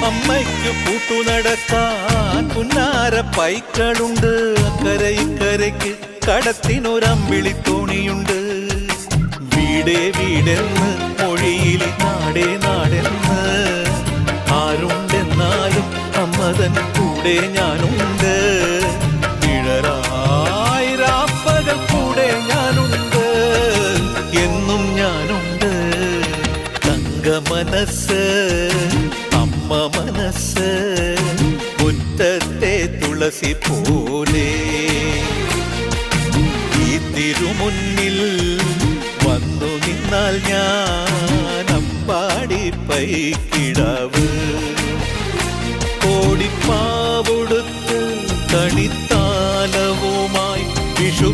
അമ്മയ്ക്ക് കൂട്ടുനടക്കാൻ പുന്നാര പൈക്കളുണ്ട്. കരയ്ക്ക് കടത്തിനൊരമ്പിളി തോണിയുണ്ട്. വീടേ വീടെന്ന് മൊഴിയിൽ നാടേ നാടെന്ന് ആരുണ്ടെന്നാലും അമ്മതൻ കൂടെ ഞാനുണ്ട്. നിഴലായിരാപ്പകൽ കൂടെ ഞാനുണ്ട്, എന്നും ഞാനുണ്ട്. തങ്ക മനസ്സ് അമ്മ മനസ്സ് മുറ്റത്തെ തുളസി പോലെ. ഈ തിരുമുന്നിൽ വന്നു നിന്നാൽ ഞാൻ അമ്പാടി പൈക്കിടാവ്. കോടിപ്പാവൊടുത്ത് കണിത്താലവുമായി വിഷു